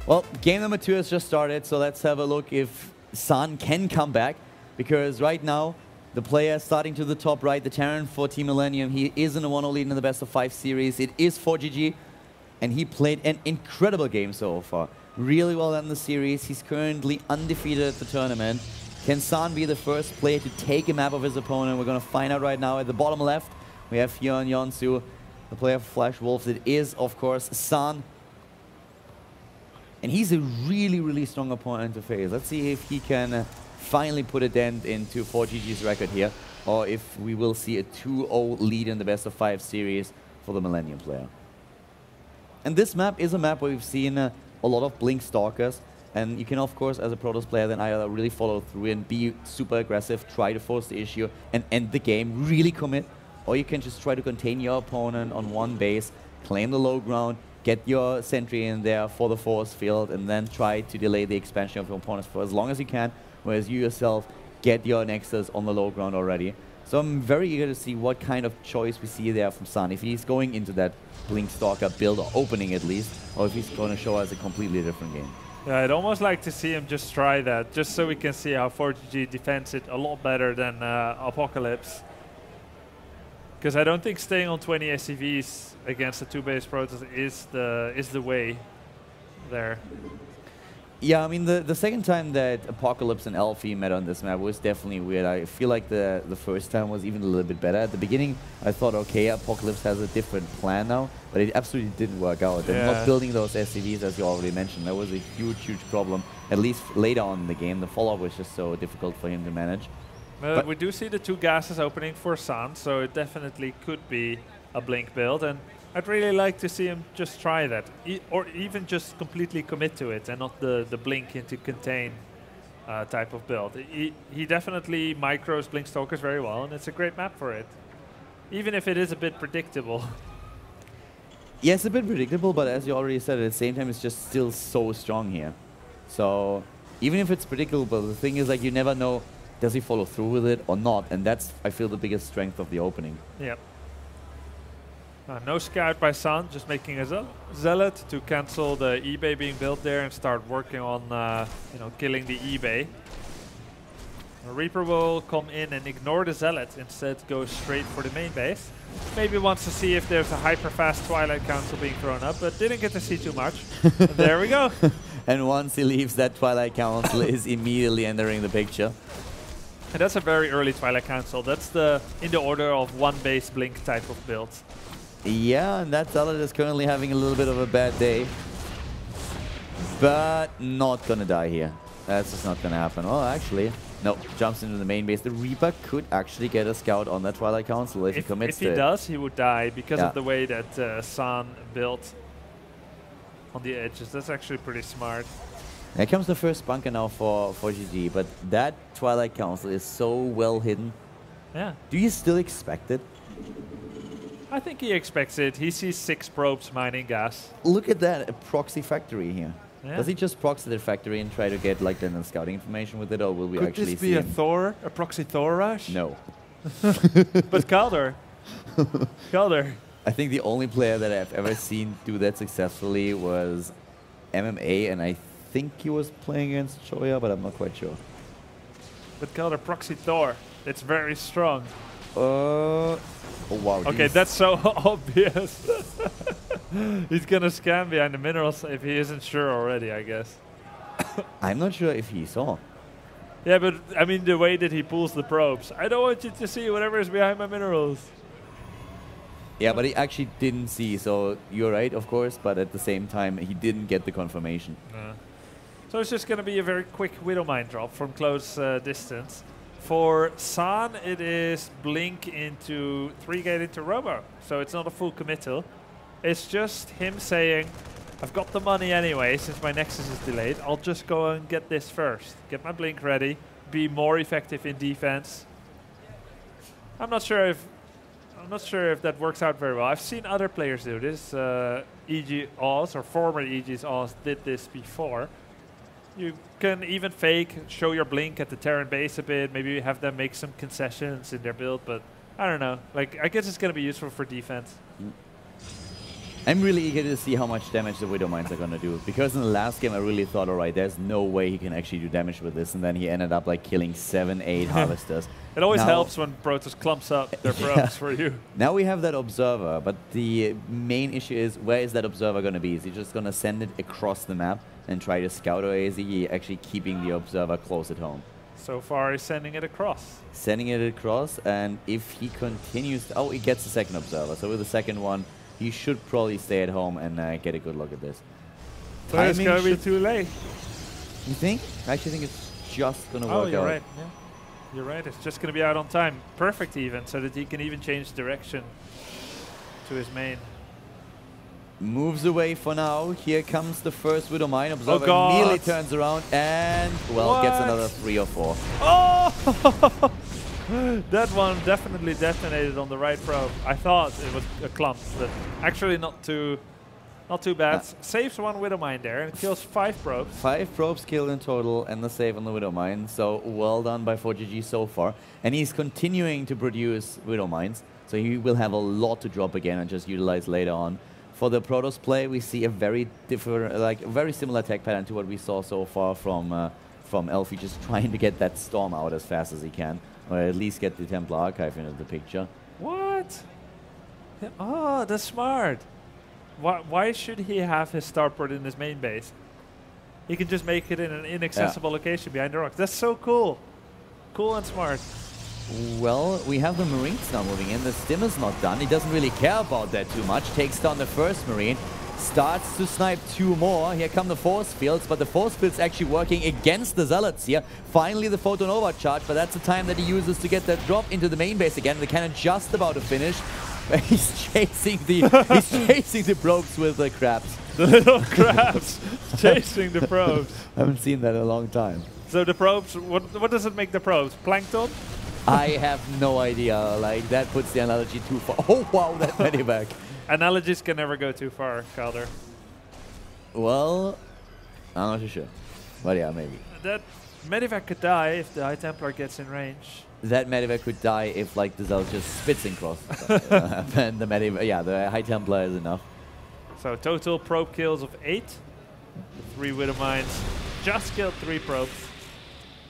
Well, game number 2 has just started, so let's have a look if San can come back. Because right now, the player starting to the top right, the Terran for Team Millennium, he is in the 1-0 lead in the best of 5 series. It is ForGG, and he played an incredible game so far. Really well done in the series. He's currently undefeated at the tournament. Can San be the first player to take a map of his opponent? We're going to find out right now. At the bottom left, we have Hyun Yeonsu, the player for Flash Wolves. It is, of course, San. And he's a really, really strong opponent to face. Let's see if he can finally put a dent into ForGG's record here, or if we will see a 2-0 lead in the best of 5 series for the Millennium player. And this map is a map where we've seen a lot of Blink Stalkers, and you can, of course, as a Protoss player, then either really follow through and be super aggressive, try to force the issue and end the game, really commit, or you can just try to contain your opponent on one base, claim the low ground, get your sentry in there for the force field, and then try to delay the expansion of your opponents for as long as you can, whereas you yourself get your Nexus on the low ground already. So I'm very eager to see what kind of choice we see there from San, if he's going into that Blink Stalker build, or opening at least, or if he's going to show us a completely different game. Yeah, I'd almost like to see him just try that, just so we can see how ForGG defends it a lot better than Apocalypse. Because I don't think staying on 20 SCVs against a 2-base Protoss is the way there. Yeah, I mean, the second time that Apocalypse and Alfie met on this map was definitely weird. I feel like the first time was even a little bit better. At the beginning, I thought, okay, Apocalypse has a different plan now, but it absolutely didn't work out. And not building those SCVs, as you already mentioned, that was a huge, huge problem, at least later on in the game. The follow-up was just so difficult for him to manage. But we do see the 2 gases opening for San, so it definitely could be a Blink build. And I'd really like to see him just try that, or even just completely commit to it and not the Blink into contain type of build. He definitely micros Blink Stalkers very well, and it's a great map for it, even if it is a bit predictable. Yes, a bit predictable, but as you already said, at the same time, it's just still so strong here. So even if it's predictable, the thing is, like, you never know, does he follow through with it or not? And that's, I feel, the biggest strength of the opening. Yep. No scout by San, just making a zealot to cancel the eBay being built there and start working on killing the eBay. The Reaper will come in and ignore the zealot, instead go straight for the main base. Maybe wants to see if there's a hyper fast Twilight Council being thrown up, but didn't get to see too much. There we go. And once he leaves, that Twilight Council is immediately entering the picture. And that's a very early Twilight Council. That's in the order of 1 base Blink type of build. Yeah, and that Zealot is currently having a little bit of a bad day. But not gonna die here. That's just not gonna happen. Oh, actually, no, jumps into the main base. The Reaper could actually get a scout on that Twilight Council if he commits to it. If he does, he would die because of the way that San built on the edges. That's actually pretty smart. Here comes the first bunker now for GG, but that Twilight Council is so well hidden. Yeah. Do you still expect it? I think he expects it. He sees 6 probes mining gas. Look at that, a proxy factory here. Yeah. Does he just proxy the factory and try to get like the scouting information with it, or will we actually see Could this be a proxy Thor rush? No. But Calder. Calder. I think the only player that I've ever seen do that successfully was MMA, and I think he was playing against Choya, but I'm not quite sure. But Calder proxy Thor. It's very strong. Oh wow. Okay, that's so obvious. He's gonna scan behind the minerals if he isn't sure already, I guess. I'm not sure if he saw. Yeah, but I mean the way that he pulls the probes. I don't want you to see whatever is behind my minerals. Yeah, but he actually didn't see, so you're right, of course, but at the same time, he didn't get the confirmation. So it's just going to be a very quick Widowmine drop from close distance. For San, it is Blink into 3-gate into Robo, so it's not a full committal. It's just him saying, I've got the money anyway, since my Nexus is delayed, I'll just go and get this first. Get my Blink ready, be more effective in defense. I'm not sure if that works out very well. I've seen other players do this. EG Oz, or former EG's Oz, did this before. You can even fake, show your Blink at the Terran base a bit, maybe have them make some concessions in their build, but I don't know. Like, I guess it's going to be useful for defense. I'm really eager to see how much damage the Widow Mines are going to do. Because in the last game, I really thought, all right, there's no way he can actually do damage with this. And then he ended up like killing 7, 8 Harvesters. It always helps when Protoss clumps up their probes for you. Now we have that Observer, but the main issue is, where is that Observer going to be? Is he just going to send it across the map and try to scout, or is he actually keeping the Observer close at home? So far, he's sending it across. Sending it across, and if he continues... Oh, he gets the second Observer. So with the second one, he should probably stay at home and get a good look at this. So it's going to be too late. You think? I actually think it's just going to work out. Oh, you're right. Yeah. You're right. It's just going to be out on time. Perfect even, so that he can even change direction to his main. Moves away for now. Here comes the first Widow Mine. Observer immediately turns around and, well, gets another 3 or 4. Oh! That one definitely detonated on the right probe. I thought it was a clump, but actually not too bad. Saves 1 Widow Mine there and kills 5 probes. 5 probes killed in total and the save on the Widow Mine. So well done by ForGG so far. And he's continuing to produce Widow Mines. So he will have a lot to drop again and just utilize later on. For the Protoss play, we see a very different, like a very similar attack pattern to what we saw so far from Elfie, just trying to get that Storm out as fast as he can. Or at least get the Templar Archive into the picture. What? Oh, that's smart. Why should he have his starport in his main base? He can just make it in an inaccessible location behind the rocks. That's so cool. Cool and smart. Well, we have the Marines now moving in. The stim is not done. He doesn't really care about that too much. Takes down the first Marine. Starts to snipe 2 more. Here come the force fields, but the force fields actually working against the Zealots here. Finally, the Photon Overcharge, but that's the time that he uses to get that drop into the main base again. The cannon just about to finish. He's chasing the probes with the crabs. The little crabs chasing the probes. I haven't seen that in a long time. So the probes, what does it make the probes? Plankton? I have no idea. Like, that puts the analogy too far. Oh, wow, that medivac. Analogies can never go too far, Calder. Well, I'm not too sure. But yeah, maybe. That medivac could die if the High Templar gets in range. That medivac could die if, like, the Zealot just spits in cross. And the medivac, yeah, the High Templar is enough. So total probe kills of 8. 3 Widow Mines. Just killed 3 probes.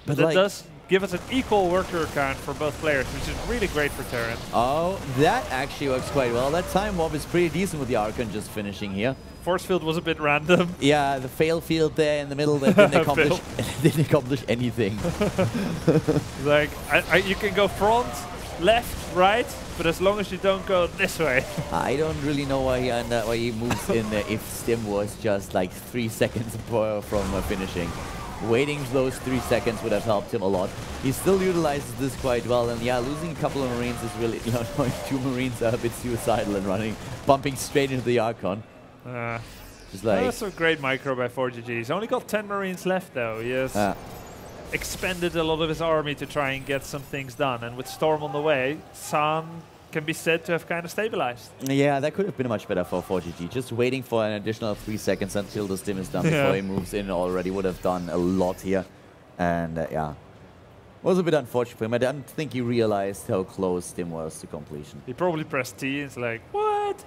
But that does give us an equal worker count for both players, which is really great for Terran. Oh, that actually works quite well. That time warp is pretty decent with the Archon just finishing here. Force field was a bit random. Yeah, the fail field there in the middle that didn't accomplish, didn't accomplish anything. Like, you can go front, left, right, but as long as you don't go this way. I don't really know why he moves in there if Stim was just like 3 seconds from finishing. Waiting those 3 seconds would have helped him a lot. He still utilizes this quite well, and yeah, losing a couple of Marines is really, 2 Marines are a bit suicidal and running, bumping straight into the Archon. Just like that's a great micro by ForGG. He's only got 10 Marines left though. He has expended a lot of his army to try and get some things done, and with Storm on the way, San can be said to have kind of stabilized. Yeah, that could have been much better for ForGG. Just waiting for an additional 3 seconds until the stim is done before he moves in already would have done a lot here. And yeah, was a bit unfortunate for him. I don't think he realized how close stim was to completion. He probably pressed T and it's like, what?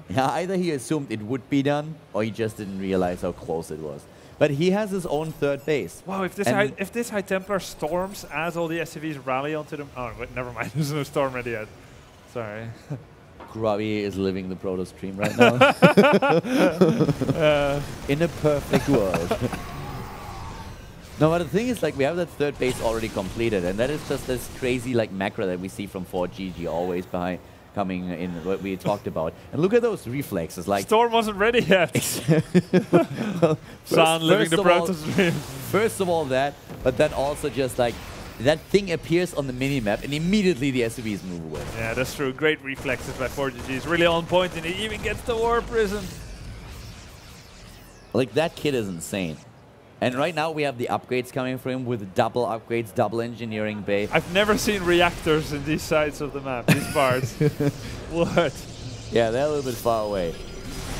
Yeah, either he assumed it would be done or he just didn't realize how close it was. But he has his own 3rd base. Wow, if this High Templar storms as all the SCVs rally onto them... Oh, wait, never mind. There's no storm ready yet. Sorry. Grubby is living the Protoss dream right now. In a perfect world. No, but the thing is, like, we have that 3rd base already completed, and that is just this crazy, like, macro that we see from ForGG always behind coming in what we talked about. And look at those reflexes, like... Storm wasn't ready yet. Well, San living the Protoss dream. First of all that, but then also just, like, that thing appears on the minimap and immediately the SUVs move away. Yeah, that's true. Great reflexes by ForGG. He's really on point and he even gets the War Prison. Like, that kid is insane. And right now we have the upgrades coming for him with double upgrades, double engineering bay. I've never seen reactors in these sides of the map, these parts. What? Yeah, they're a little bit far away.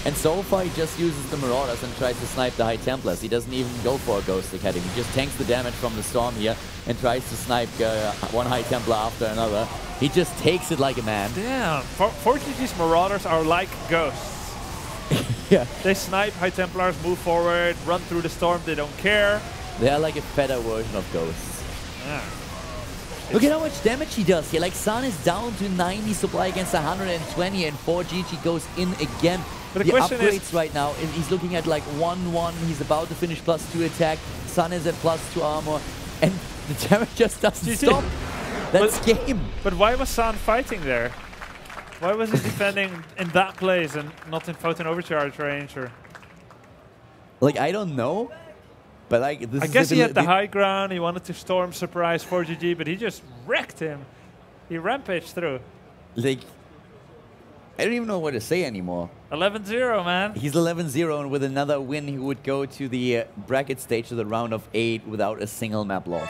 And so far he just uses the Marauders and tries to snipe the High Templars. He doesn't even go for a Ghost Academy. He just tanks the damage from the Storm here and tries to snipe one High Templar after another. He just takes it like a man. Damn, ForGG's Marauders are like ghosts. Yeah. They snipe, High Templars move forward, run through the storm, they don't care. They are like a better version of Ghosts. Yeah. Look at how much damage he does here. Like, San is down to 90 supply against 120, and ForGG goes in again. But the question upgrades is, right now, he's looking at like 1-1. He's about to finish +2 attack. San is at +2 armor, and the damage just doesn't stop. That's game. But why was San fighting there? Why was he defending in that place and not in Photon Overcharge range? Or like, I don't know. But like, this I guess he had the high ground. He wanted to storm surprise ForGG, but he just wrecked him. He rampaged through. Like, I don't even know what to say anymore. 11-0, man. He's 11-0, and with another win, he would go to the bracket stage of the round of 8 without a single map loss.